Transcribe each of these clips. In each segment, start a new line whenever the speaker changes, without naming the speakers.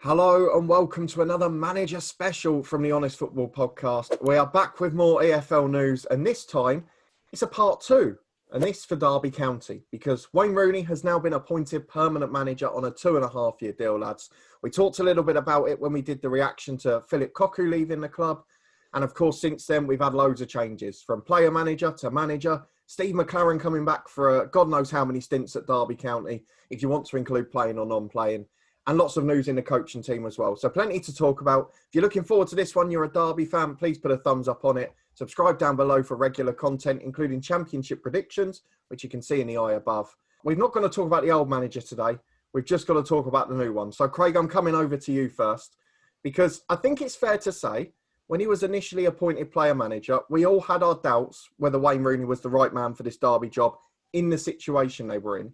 Hello and welcome to another manager special from the Honest Football Podcast. We are back with more EFL news, and this time it's a part two, and this for Derby County, because Wayne Rooney has now been appointed permanent manager on a 2.5-year deal, lads. We talked a little bit about it when we did the reaction to Philip Cocu leaving the club, and of course since then we've had loads of changes, from player manager to manager. Steve McLaren coming back for God knows how many stints at Derby County, if you want to include playing or non-playing. And lots of news in the coaching team as well. So plenty to talk about. If you're looking forward to this one, you're a Derby fan, please put a thumbs up on it. Subscribe down below for regular content, including championship predictions, which you can see in the eye above. We're not going to talk about the old manager today. We've just got to talk about the new one. So Craig, I'm coming over to you first, because I think it's fair to say, when he was initially appointed player manager, we all had our doubts whether Wayne Rooney was the right man for this Derby job in the situation they were in.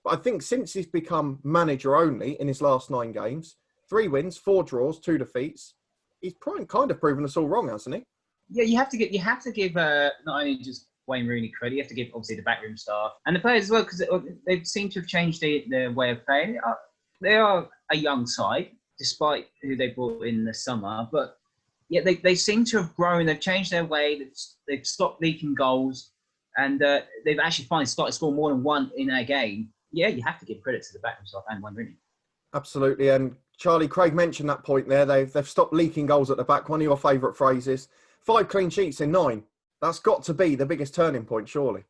But I think since he's become manager only in his last 9 games, 3 wins, 4 draws, 2 defeats, he's kind of proven us all wrong, hasn't he?
Yeah, you have to give not only just Wayne Rooney credit, you have to give obviously the backroom staff and the players as well, because they seem to have changed their way of playing. They are a young side, despite who they brought in the summer, but yeah, they seem to have grown. They've changed their way. They've stopped leaking goals, and they've actually finally started scoring more than one in a game. Yeah, you have to give credit to the backroom staff and Wayne Rooney.
Absolutely. And Charlie, Craig mentioned that point there. They've stopped leaking goals at the back. One of your favourite phrases. 5 clean sheets in 9. That's got to be the biggest turning point, surely.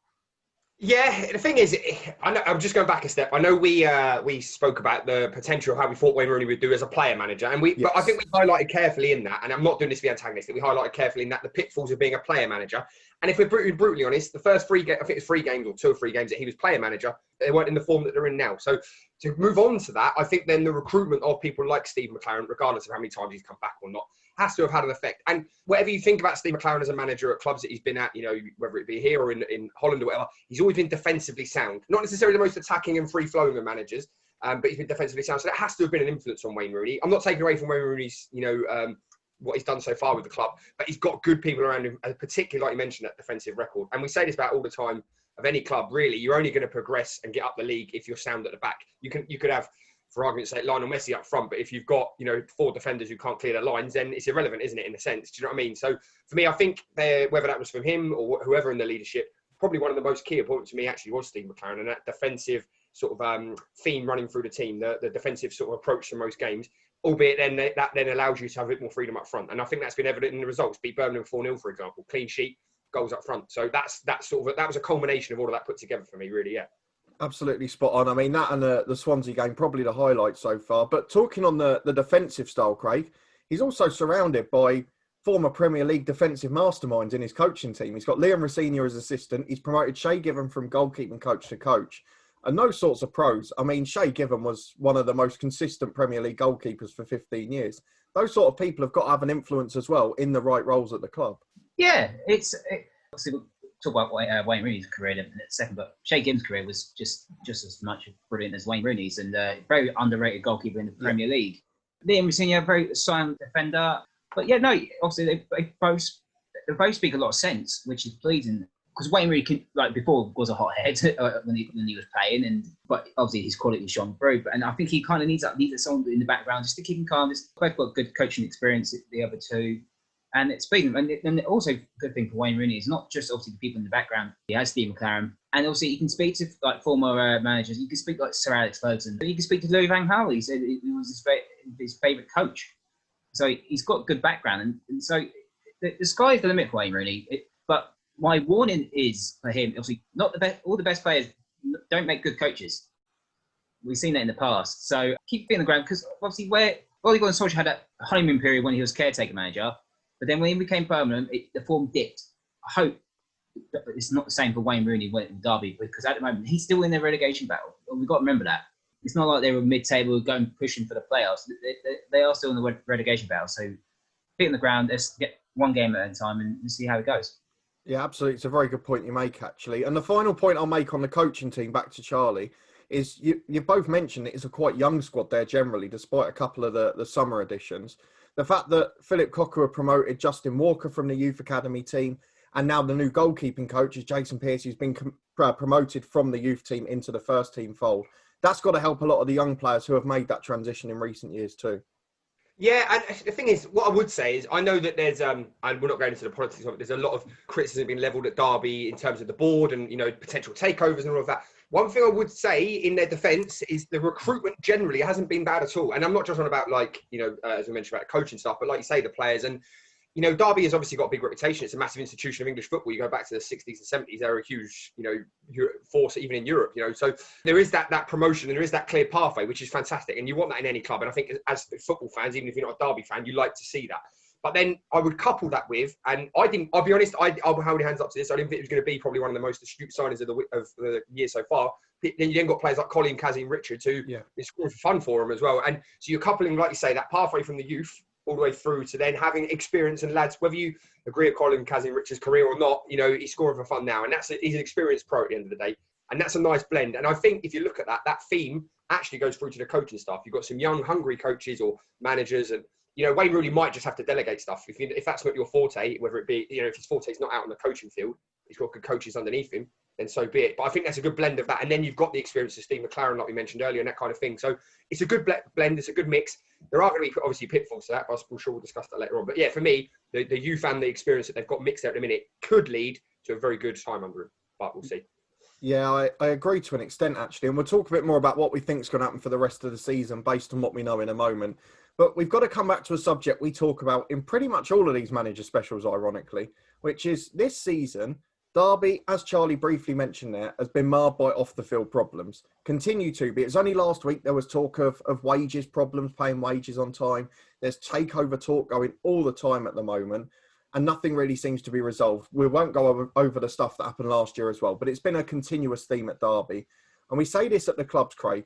Yeah, the thing is, I'm just going back a step. I know we spoke about the potential of how we thought Wayne Rooney would do as a player manager, and
Yes.
but I think we highlighted carefully in that, and I'm not doing this to be antagonistic, we highlighted carefully in that the pitfalls of being a player manager. And if we're brutally honest, the first 3 games, I think it's 3 games or 2 or 3 games that he was player manager, they weren't in the form that they're in now. So to move on to that, I think then the recruitment of people like Steve McLaren, regardless of how many times he's come back or not, has to have had an effect. And whatever you think about Steve McLaren as a manager at clubs that he's been at, you know, whether it be here or in Holland or whatever, he's always been defensively sound. Not necessarily the most attacking and free-flowing of managers, but he's been defensively sound. So that has to have been an influence on Wayne Rooney. I'm not taking away from Wayne Rooney's, what he's done so far with the club, but he's got good people around him, particularly like you mentioned, that defensive record. And we say this about all the time of any club, really. You're only going to progress and get up the league if you're sound at the back. You could have, for argument's sake, Lionel Messi up front, but if you've got 4 defenders who can't clear their lines, then it's irrelevant, isn't it, in a sense? Do you know what I mean? So for me, I think whether that was from him or whoever in the leadership, probably one of the most key appointments to me actually was Steve McLaren, and that defensive sort of theme running through the team, the defensive sort of approach to most games, albeit then that then allows you to have a bit more freedom up front. And I think that's been evident in the results. Beat Birmingham 4-0, for example, clean sheet, goals up front. So that was a culmination of all of that put together for me, really, yeah.
Absolutely spot on. I mean, that and the Swansea game, probably the highlight so far. But talking on the defensive style, Craig, he's also surrounded by former Premier League defensive masterminds in his coaching team. He's got Liam Rosenior as assistant. He's promoted Shay Given from goalkeeping coach to coach. And those sorts of pros. I mean, Shay Given was one of the most consistent Premier League goalkeepers for 15 years. Those sort of people have got to have an influence as well in the right roles at the club.
Yeah, obviously we'll talk about Wayne Rooney's career in a second, but Shay Gibbs' career was just as much brilliant as Wayne Rooney's, and very underrated goalkeeper in the Premier League. Liam Rosenior, very silent defender, but yeah, no, obviously they both speak a lot of sense, which is pleasing. Because Wayne Rooney, before, was a hothead when he was playing, but obviously his quality shone through. And I think he kind of needs someone in the background just to keep him calm. Both got good coaching experience, the other two, and it's been. And also, a good thing for Wayne Rooney is not just obviously the people in the background. He has Steve McLaren, and obviously you can speak to former managers. You can speak like Sir Alex Ferguson. You can speak to Louis van Gaal. He said he was his favourite coach. So he's got good background, and so the sky's the limit for Wayne Rooney. But my warning is for him, obviously, not the best. All the best players don't make good coaches. We've seen that in the past. So keep feet on the ground, because obviously Ole Gunnar Solskjaer had a honeymoon period when he was caretaker manager, but then when he became permanent, the form dipped. I hope that it's not the same for Wayne Rooney in Derby, because at the moment he's still in the relegation battle. We've got to remember that. It's not like they were mid-table going pushing for the playoffs. They are still in the relegation battle. So feet on the ground. Let's get one game at a time and see how it goes.
Yeah, absolutely. It's a very good point you make, actually. And the final point I'll make on the coaching team, back to Charlie, is you both mentioned it's a quite young squad there generally, despite a couple of the summer additions. The fact that Philip Cocu promoted Justin Walker from the youth academy team, and now the new goalkeeping coach is Jason Pearce, who's been promoted from the youth team into the first team fold. That's got to help a lot of the young players who have made that transition in recent years too.
Yeah, and the thing is, what I would say is, I know that there's, and we're not going into the politics of it, there's a lot of criticism being levelled at Derby in terms of the board and, potential takeovers and all of that. One thing I would say in their defence is the recruitment generally hasn't been bad at all. And I'm not just on about as we mentioned about coaching stuff, but like you say, the players. And Derby has obviously got a big reputation. It's a massive institution of English football. You go back to the 60s and 70s, they're a huge, force even in Europe, So there is that promotion and there is that clear pathway, which is fantastic. And you want that in any club. And I think as football fans, even if you're not a Derby fan, you like to see that. But then I would couple that with, and I'll be honest, I'll hold your hands up to this. I didn't think it was going to be probably one of the most astute signings of the year so far. Then you then got players like Colin, Kazim, Richards, who is scoring for fun for them as well. And so you're coupling, like you say, that pathway from the youth all the way through to then having experience and lads, whether you agree with Colin Kazim Richards' career or not, he's scoring for fun now. And he's an experienced pro at the end of the day. And that's a nice blend. And I think if you look at that theme actually goes through to the coaching staff. You've got some young, hungry coaches or managers. And, Wayne Rooney might just have to delegate stuff. If that's not your forte, whether it be, if his forte is not out on the coaching field, he's got good coaches underneath him, then so be it. But I think that's a good blend of that. And then you've got the experience of Steve McLaren, like we mentioned earlier, and that kind of thing. So it's a good blend. It's a good mix. There are going to be obviously pitfalls to that, but I'm sure we'll discuss that later on. But yeah, for me, the youth and the experience that they've got mixed there at the minute could lead to a very good time under him. But we'll see.
Yeah, I agree to an extent, actually. And we'll talk a bit more about what we think is going to happen for the rest of the season based on what we know in a moment. But we've got to come back to a subject we talk about in pretty much all of these manager specials, ironically, which is this season, Derby, as Charlie briefly mentioned there, has been marred by off-the-field problems. Continue to be. It's only last week there was talk of wages problems, paying wages on time. There's takeover talk going all the time at the moment, and nothing really seems to be resolved. We won't go over the stuff that happened last year as well, but it's been a continuous theme at Derby. And we say this at the clubs, Craig.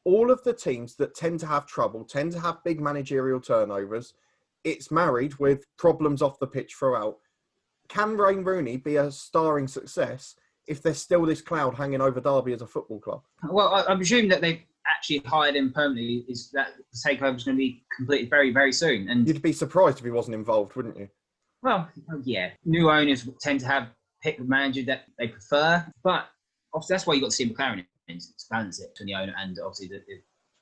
All of the teams that tend to have trouble, tend to have big managerial turnovers, it's married with problems off the pitch throughout. Can Wayne Rooney be a starring success if there's still this cloud hanging over Derby as a football club?
Well, I presume that they've actually hired him permanently, is that the takeover is going to be completed very, very soon. And
you'd be surprised if he wasn't involved, wouldn't you?
Well, yeah. New owners tend to have pick the manager that they prefer, but obviously that's why you've got to see McLaren in to balance it between the owner and obviously the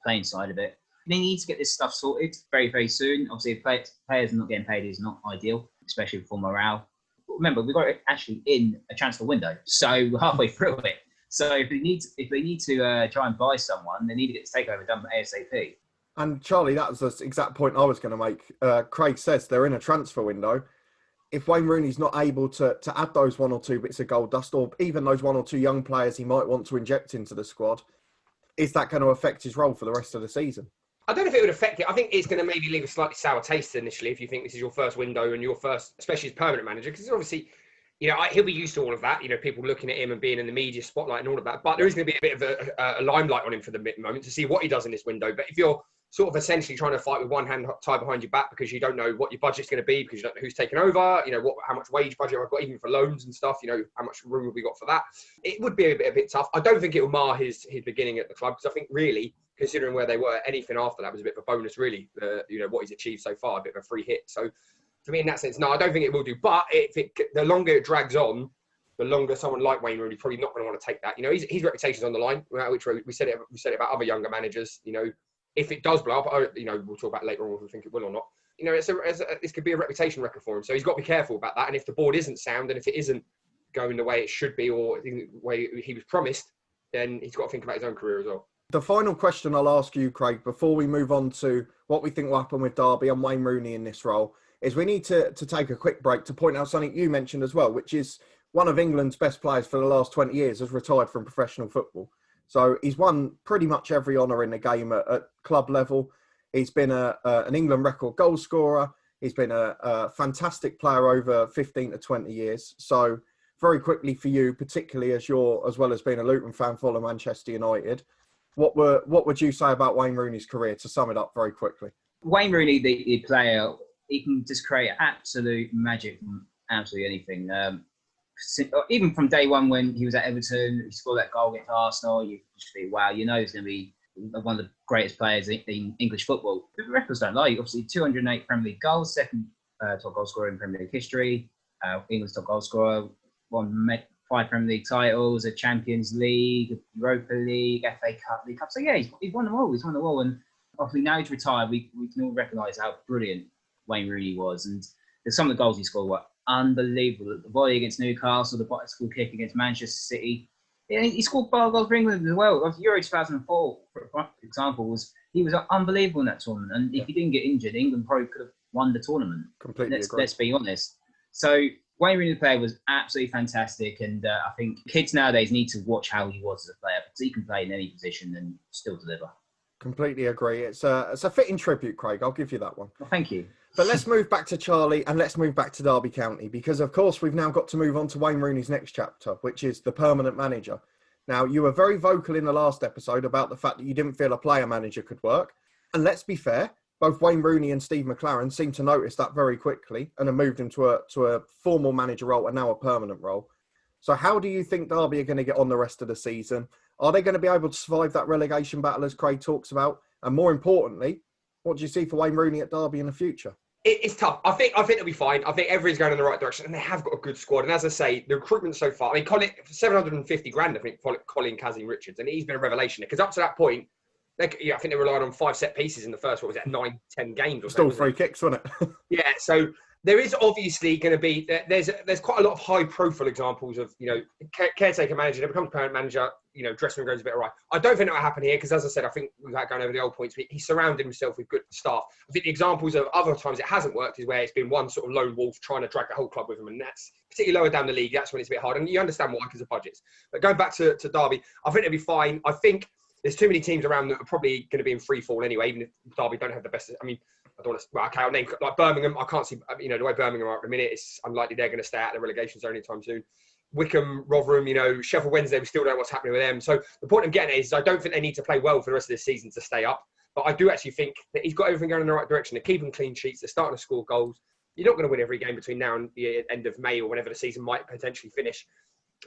playing side of it. They need to get this stuff sorted very, very soon. Obviously, if players are not getting paid is not ideal, especially for morale. But remember, we've got it actually in a transfer window, so we're halfway through it. So if they need to try and buy someone, they need to get the takeover done ASAP.
And Charlie, that was the exact point I was going to make. Craig says they're in a transfer window. If Wayne Rooney's not able to add those one or two bits of gold dust, or even those one or two young players he might want to inject into the squad, is that going to affect his role for the rest of the season?
I don't know if it would affect it. I think it's going to maybe leave a slightly sour taste initially if you think this is your first window and your first, especially as permanent manager, because obviously, he'll be used to all of that, people looking at him and being in the media spotlight and all of that. But there is going to be a bit of a limelight on him for the moment to see what he does in this window. But if you're sort of essentially trying to fight with one hand tied behind your back because you don't know what your budget's going to be, because you don't know who's taking over, how much wage budget I've got even for loans and stuff, how much room have we got for that? It would be a bit tough. I don't think it will mar his beginning at the club, because I think really, considering where they were, anything after that was a bit of a bonus really, what he's achieved so far, a bit of a free hit. So for me in that sense, no, I don't think it will do. But the longer it drags on, the longer someone like Wayne Rooney probably not going to want to take that. His reputation's on the line, which we said it about other younger managers, if it does blow up, we'll talk about it later on if we think it will or not. This could be a reputation record for him. So he's got to be careful about that. And if the board isn't sound, and if it isn't going the way it should be or the way he was promised, then he's got to think about his own career as well.
The final question I'll ask you, Craig, before we move on to what we think will happen with Derby and Wayne Rooney in this role, is we need to take a quick break to point out something you mentioned as well, which is one of England's best players for the last 20 years has retired from professional football. So he's won pretty much every honour in the game at club level. He's been an England record goal scorer. He's been a fantastic player over 15 to 20 years. So very quickly for you, particularly as well as being a Luton fan, follow Manchester United, what would you say about Wayne Rooney's career, to sum it up very quickly?
Wayne Rooney, the player, he can just create absolute magic from absolutely anything. Even from day one when he was at Everton, he scored that goal against Arsenal, you just think, wow, he's going to be one of the greatest players in English football. The records don't lie. Obviously, 208 Premier League goals, second top goal scorer in Premier League history, England's top goal scorer, won 5 Premier League titles, a Champions League, Europa League, FA Cup, League Cup. So yeah, he's won them all. He's won them all. And Obviously, now he's retired, we can all recognise how brilliant Wayne Rooney was. And some of the goals he scored were unbelievable. The volley against Newcastle, the bicycle kick against Manchester City. Yeah, he scored bar goals for England as well. Euro 2004, for example, he was unbelievable in that tournament. And if he didn't get injured, England probably could have won the tournament.
Completely agree.
Let's be honest. So Wayne Rooney, the player, was absolutely fantastic. And I think kids nowadays need to watch how he was as a player, because he can play in any position and still deliver.
Completely agree. It's a fitting tribute, Craig. I'll give you that one.
Well, thank you.
But let's move back to Charlie and let's move back to Derby County, because, of course, we've now got to move on to Wayne Rooney's next chapter, which is the permanent manager. Now, you were very vocal in the last episode about the fact that you didn't feel a player manager could work. And let's be fair, both Wayne Rooney and Steve McLaren seemed to notice that very quickly and have moved into a formal manager role and now a permanent role. So how do you think Derby are going to get on the rest of the season? Are they going to be able to survive that relegation battle, as Craig talks about? And more importantly, what do you see for Wayne Rooney at Derby in the future?
It's tough. I think they'll be fine. I think everybody's going in the right direction, and they have got a good squad. And as I say, the recruitment so far, I mean, Colin, 750 grand, I think, Colin Kazim Richards, and he's been a revelation. Because up to that point, I think they relied on 5 set pieces in the first, 9-10 games or
Still free kicks, wasn't it?
Yeah, so there is obviously going to be, there's quite a lot of high-profile examples of, caretaker manager, they become parent manager, dressing room goes a bit awry. I don't think that will happen here because, as I said, I think without going over the old points, he surrounded himself with good staff. I think the examples of other times it hasn't worked is where it's been one sort of lone wolf trying to drag the whole club with him, and that's particularly lower down the league. That's when it's a bit hard, and you understand why because of budgets. But going back to Derby, I think they'll be fine. I think there's too many teams around that are probably going to be in free fall anyway, even if Derby don't have the best. I mean, I don't want to. Well, okay, I'll name like Birmingham. I can't see. The way Birmingham are at the minute, it's unlikely they're going to stay out of the relegation zone anytime soon. Wickham, Rotherham, Sheffield Wednesday, we still don't know what's happening with them. So the point I'm getting is I don't think they need to play well for the rest of this season to stay up. But I do actually think that he's got everything going in the right direction. They're keeping clean sheets. They're starting to score goals. You're not going to win every game between now and the end of May or whenever the season might potentially finish.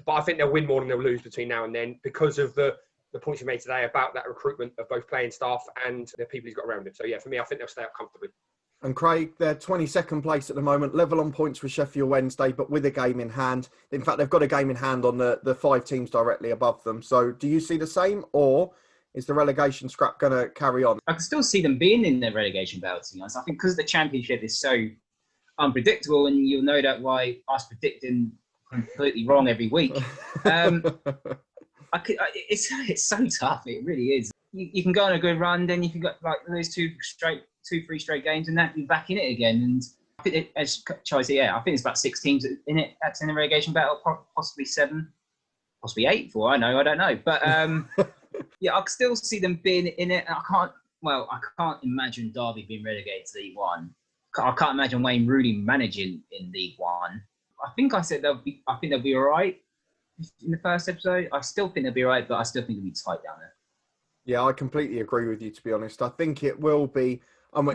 But I think they'll win more than they'll lose between now and then because of the points you made today about that recruitment of both playing staff and the people he's got around him. So, yeah, for me, I think they'll stay up comfortably.
And Craig, they're 22nd place at the moment, level on points with Sheffield Wednesday, but with a game in hand. In fact, they've got a game in hand on the 5 teams directly above them. So do you see the same, or is the relegation scrap going to carry on?
I can still see them being in the relegation battle, to be honest. I think because the Championship is so unpredictable, and you'll know that why us predicting completely wrong every week. It's so tough. It really is. You can go on a good run, then you can go like lose 3 straight games, and that you're back in it again. And I think, as Charlie said, I think there's about 6 teams in it that's in the relegation battle, possibly 7, possibly 8. For I don't know. But I can still see them being in it. I can't imagine Derby being relegated to League One. I can't imagine Wayne Rooney managing in League One. I think I said they'll be all right in the first episode. I still think they'll be all right, but I still think it'll be tight down there.
Yeah, I completely agree with you, to be honest. I think it will be.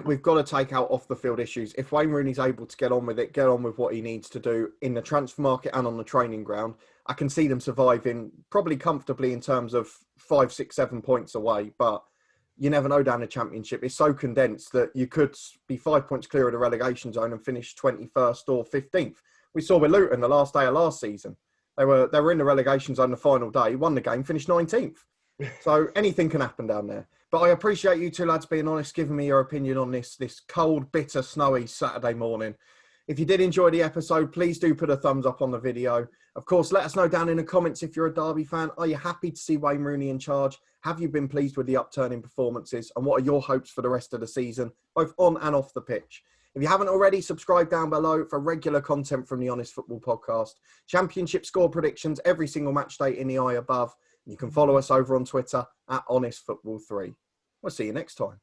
We've got to take out off the field issues. If Wayne Rooney's able to get on with it, get on with what he needs to do in the transfer market and on the training ground, I can see them surviving probably comfortably in terms of 5, 6, 7 points away. But you never know down the Championship. It's so condensed that you could be 5 points clear of the relegation zone and finish 21st or 15th. We saw with Luton the last day of last season. They were in the relegation zone the final day, won the game, finished 19th. So anything can happen down there. But I appreciate you two lads being honest, giving me your opinion on this cold, bitter, snowy Saturday morning. If you did enjoy the episode, please do put a thumbs up on the video. Of course, let us know down in the comments if you're a Derby fan. Are you happy to see Wayne Rooney in charge? Have you been pleased with the upturn in performances? And what are your hopes for the rest of the season, both on and off the pitch? If you haven't already, subscribe down below for regular content from the Honest Football Podcast. Championship score predictions every single match day in the eye above. You can follow us over on Twitter @HonestFootball3. We'll see you next time.